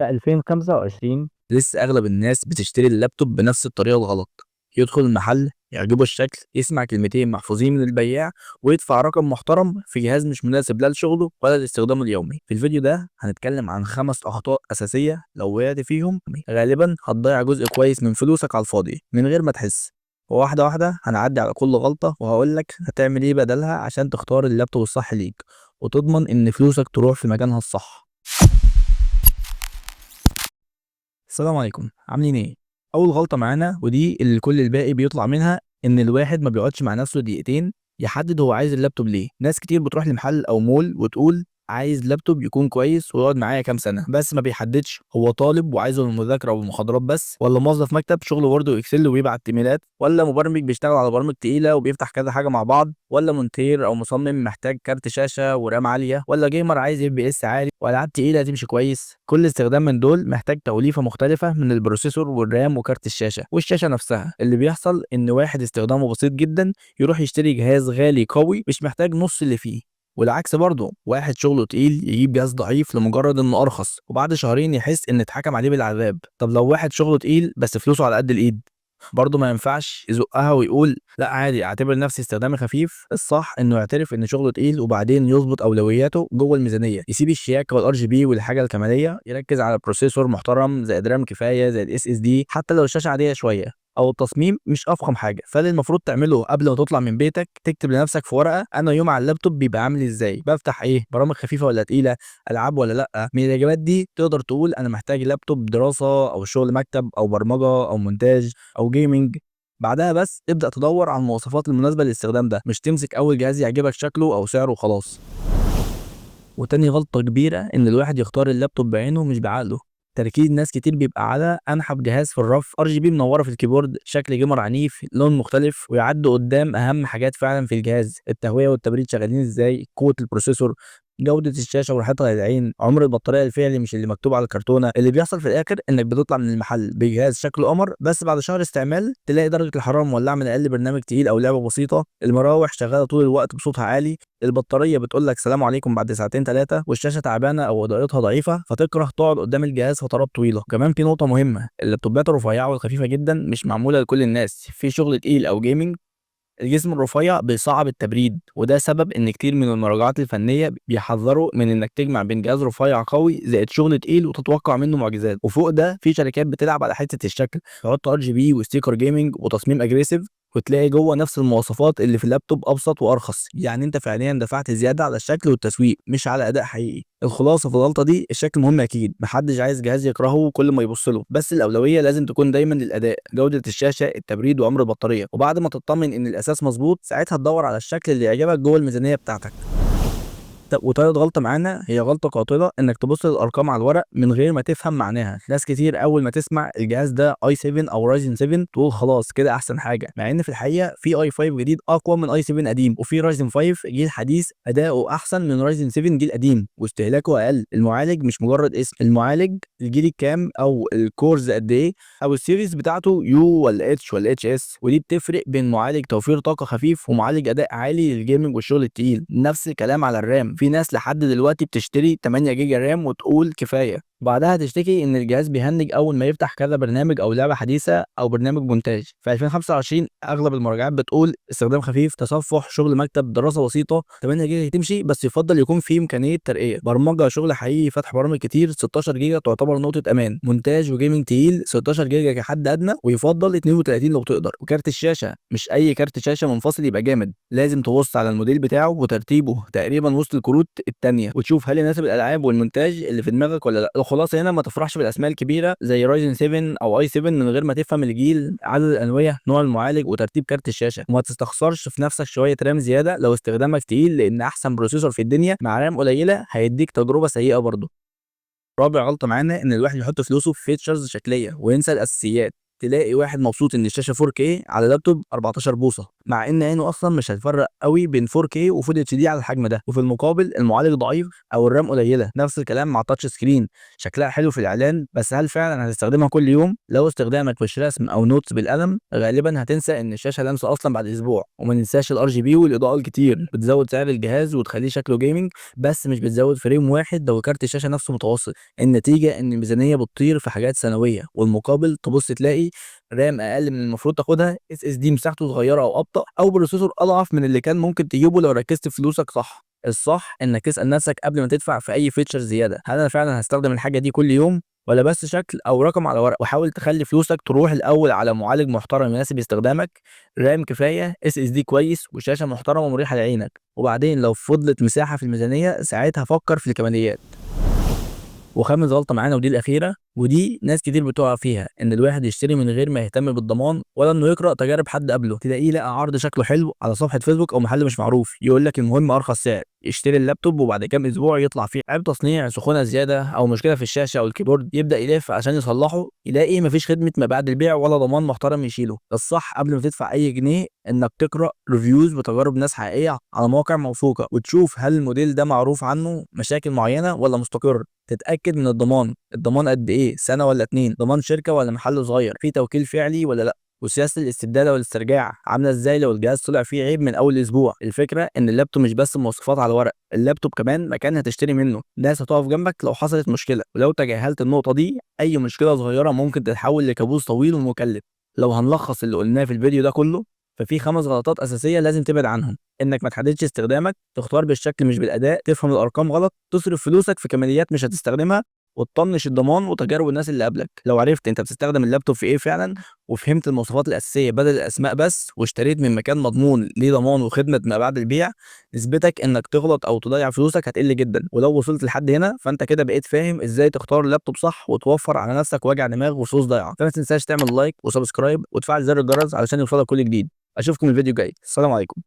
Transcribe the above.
في 2025 لسه أغلب الناس بتشتري اللابتوب بنفس الطريقة الغلط. يدخل المحل يعجبه الشكل، يسمع كلمتين محفوظين من البياع، ويدفع رقم محترم في جهاز مش مناسب لا لشغله ولا لاستخدامه اليومي. في الفيديو ده هنتكلم عن 5 أخطاء أساسية لو وقعت فيهم غالبا هتضيع جزء كويس من فلوسك على الفاضي من غير ما تحس. وواحدة واحدة هنعدي على كل غلطة وهقولك هتعمل ايه بدلها عشان تختار اللابتوب الصح ليك وتضمن ان فلوسك تروح في مكانها الصح. السلام عليكم، عاملين ايه؟ اول غلطه معانا ودي اللي كل الباقي بيطلع منها، ان الواحد ما بيقعدش مع نفسه دقيقتين يحدد هو عايز اللابتوب ليه. ناس كتير بتروح لمحل او مول وتقول عايز لابتوب يكون كويس ويقعد معايا كام سنه، بس ما بيحددش هو طالب وعايزه للمذاكره والمحاضرات بس، ولا موظف مكتب شغله وورد واكسل وبيبعت ايميلات، ولا مبرمج بيشتغل على برامج تقيله وبيفتح كذا حاجه مع بعض، ولا مونتير او مصمم محتاج كارت شاشه ورام عاليه، ولا جيمر عايز اف بي اس عالي والعاب تقيله تمشي كويس. كل استخدام من دول محتاج توليفه مختلفه من البروسيسور والرام وكارت الشاشه والشاشه نفسها. اللي بيحصل ان واحد استخدامه بسيط جدا يروح يشتري جهاز غالي قوي مش محتاج نص اللي فيه، والعكس برضه واحد شغله تقيل يجيب جهاز ضعيف لمجرد انه ارخص وبعد شهرين يحس ان اتحكم عليه بالعذاب. طب لو واحد شغله تقيل بس فلوسه على قد الايد، برضه ما ينفعش يزقها ويقول لا عادي اعتبر نفسي استخدامي خفيف. الصح انه يعترف ان شغله تقيل وبعدين يظبط اولوياته جوه الميزانيه، يسيب الشياكه والار جي بي والحاجه الكماليه، يركز على بروسيسور محترم زائد رام كفايه زائد اس اس دي حتى لو الشاشه عاديه شويه او التصميم مش افخم حاجه. فاللي المفروض تعمله قبل ما تطلع من بيتك تكتب لنفسك في ورقه انا يوم على اللابتوب بيبقى عامل ازاي، بفتح ايه، برامج خفيفه ولا تقيله، العاب ولا لا. من الاجابات دي تقدر تقول انا محتاج لابتوب دراسه او شغل مكتب او برمجه او مونتاج او جيمنج. بعدها بس ابدأ تدور على المواصفات المناسبة للاستخدام ده، مش تمسك أول جهاز يعجبك شكله أو سعره وخلاص. وتاني غلطة كبيرة إن الواحد يختار اللابتوب بعينه مش بعقله. تركيز ناس كتير بيبقى على أنحف جهاز في الرف، ار جي بي منورة في الكيبورد، شكل جيمر عنيف، لون مختلف، ويعدوا قدام أهم حاجات فعلا في الجهاز: التهوية والتبريد شغالين ازاي، قوة البروسيسور، جودة الشاشة وراحتها للعين، عمر البطارية الفعلي مش اللي مكتوب على الكرتونة. اللي بيحصل في الآخر إنك بتطلع من المحل بجهاز شكله قمر بس بعد شهر استعمال تلاقي درجة الحرارة مولعة من أقل برنامج تقيل أو لعبة بسيطة، المراوح شغالة طول الوقت بصوتها عالي، البطاريه بتقول لك سلام عليكم بعد ساعتين ثلاثه، والشاشه تعبانه او اضاءتها ضعيفه فتكره تقعد قدام الجهاز فترات طويله. كمان في نقطه مهمه، اللابتوبات الرفيعه والخفيفه جدا مش معموله لكل الناس. في شغل تقيل او جيمنج الجسم الرفيع بيصعب التبريد، وده سبب ان كتير من المراجعات الفنيه بيحذروا من انك تجمع بين جهاز رفيع قوي زائد شغل تقيل وتتوقع منه معجزات. وفوق ده في شركات بتلعب على حته الشكل، تحط ار جي بي وستيكر جيمنج وتصميم اجريسيف وتلاقي جوه نفس المواصفات اللي في اللابتوب ابسط وارخص. يعني انت فعليا دفعت زياده على الشكل والتسويق مش على اداء حقيقي. الخلاصه في الغلطه دي، الشكل مهم اكيد، محدش عايز جهاز يكرهه كل ما يبص له، بس الاولويه لازم تكون دايما للاداء، جوده الشاشه، التبريد، وعمر البطاريه. وبعد ما تطمن ان الاساس مظبوط ساعتها تدور على الشكل اللي يعجبك جوه الميزانيه بتاعتك. وتالت غلطة معانا هي غلطة قاتلة، انك تبص للارقام على الورق من غير ما تفهم معناها. ناس كتير اول ما تسمع الجهاز ده اي 7 او رايزن 7 تقول خلاص كده احسن حاجة، مع ان في الحقيقة في اي 5 جديد اقوى من اي 7 قديم، وفي رايزن 5 جيل حديث اداؤه احسن من رايزن 7 جيل قديم واستهلاكه اقل. المعالج مش مجرد اسم، المعالج الجيل الكام او الكورز قد ايه او السيريز بتاعته يو ولا اتش ولا اتش اس، ودي بتفرق بين معالج توفير طاقه خفيف ومعالج اداء عالي للجيمنج والشغل التقيل. نفس الكلام على الرام، في ناس لحد دلوقتي بتشتري 8 جيجا رام وتقول كفايه، بعدها تشتكي ان الجهاز بيهنج اول ما يفتح كذا برنامج او لعبه حديثه او برنامج مونتاج. في 2025 اغلب المراجعات بتقول استخدام خفيف، تصفح، شغل مكتب، دراسه بسيطه، 8 جيجا تمشي، بس يفضل يكون في امكانيه ترقيه، برمجه، شغل حقيقي، فتح برامج كتير، 16 جيجا تعتبر نقطه امان، مونتاج وجيمنج تقيل 16 جيجا كحد ادنى ويفضل 32 لو تقدر. وكارت الشاشه مش اي كارت شاشه منفصل يبقى جامد، لازم تبص على الموديل بتاعه وترتيبه تقريبا وسط الكروت التانية وتشوف هل يناسب الالعاب والمونتاج اللي في دماغك ولا لا. الخلاصه هنا ما تفرحش بالاسماء الكبيره زي رايزن 7 او اي 7 من غير ما تفهم الجيل، عدد الانويه، نوع المعالج، وترتيب كارت الشاشه. وما تستخسرش في نفسك شويه رام زياده لو استخدامك تقيل، لان احسن بروسيسور في الدنيا مع رام قليله هيديك تجربه سيئه برضه. رابع غلطه معانا ان الواحد يحط فلوسه في فيتشرز شكليه وينسى الاساسيات. تلاقي واحد مبسوط ان الشاشه 4K على لابتوب 14 بوصه، مع ان عينه اصلا مش هتفرق قوي بين 4K وفول اتش دي على الحجم ده. وفي المقابل المعالج ضعيف او الرام قليله. نفس الكلام مع تاتش سكرين، شكلها حلو في الاعلان بس هل فعلا هتستخدمها كل يوم؟ لو استخدامك مش رسم او نوتس بالقلم غالبا هتنسى ان الشاشه لامسه اصلا بعد اسبوع. وما ننساش الار جي بي والاضاءه الكتير بتزود سعر الجهاز وتخليه شكله جيمنج، بس مش بتزود فريم واحد لو كارت الشاشه نفسه متوسط. النتيجه ان الميزانيه بتطير في حاجات ثانويه، والمقابل تبص تلاقي رام اقل من المفروض تاخدها، اس اس دي مساحته صغيره او ابطا، او بروسيسور اضعف من اللي كان ممكن تجيبه لو ركزت في فلوسك صح. الصح انك تسال نفسك قبل ما تدفع في اي فيتشر زياده، هل انا فعلا هستخدم الحاجه دي كل يوم ولا بس شكل او رقم على ورق؟ وحاول تخلي فلوسك تروح الاول على معالج محترم يناسب استخدامك، رام كفايه، اس اس دي كويس، وشاشه محترمه مريحه لعينك. وبعدين لو فضلت مساحه في الميزانيه ساعتها فكر في الكماليات. وخامس غلطة معانا ودي الأخيرة، ودي ناس كتير بتقع فيها، إن الواحد يشتري من غير ما يهتم بالضمان ولا إنه يقرأ تجارب حد قبله. تلاقيه لقى عرض شكله حلو على صفحة فيسبوك أو محل مش معروف، يقول لك المهم أرخص سعر، يشتري اللابتوب وبعد كام أسبوع يطلع فيه عيب تصنيع، سخونة زيادة، أو مشكلة في الشاشة أو الكيبورد. يبدأ يلف عشان يصلحه، يلاقي مفيش خدمة ما بعد البيع ولا ضمان محترم يشيله. الصح قبل ما تدفع أي جنيه إنك تقرأ ريفيوز بتجارب ناس حقيقية على مواقع موثوقة، وتشوف هل الموديل ده معروف عنه مشاكل معينة ولا مستقر. تتأكد من الضمان قد ايه، سنة ولا 2، ضمان شركة ولا محل صغير، في توكيل فعلي ولا لا، وسياسة الاستبدال والاسترجاع عاملة ازاي لو الجهاز طلع فيه عيب من اول اسبوع. الفكرة ان اللابتوب مش بس مواصفات على ورق، اللابتوب كمان مكان هتشتري منه، ناس هتقف جنبك لو حصلت مشكلة، ولو تجاهلت النقطة دي اي مشكلة صغيرة ممكن تتحول لكابوس طويل ومكلف. لو هنلخص اللي قلناه في الفيديو ده كله، ففي 5 غلطات اساسية لازم تبعد عنهم: انك ما تحددش استخدامك، تختار بالشكل مش بالاداء، تفهم الارقام غلط، تصرف فلوسك في كماليات مش هتستخدمها، وتطنش الضمان وتجارب الناس اللي قبلك. لو عرفت انت بتستخدم اللابتوب في ايه فعلا، وفهمت المواصفات الاساسيه بدل الاسماء بس، واشتريت من مكان مضمون ليه ضمان وخدمه ما بعد البيع، نسبتك انك تغلط او تضيع فلوسك هتقل جدا. ولو وصلت لحد هنا فانت كده بقيت فاهم ازاي تختار اللابتوب صح وتوفر على نفسك وجع دماغ وفلوس ضايعه. فما تنساش تعمل لايك وسبسكرايب وتفعل زر الجرس علشان يوصلك كل جديد. اشوفكم الفيديو الجاي. السلام عليكم.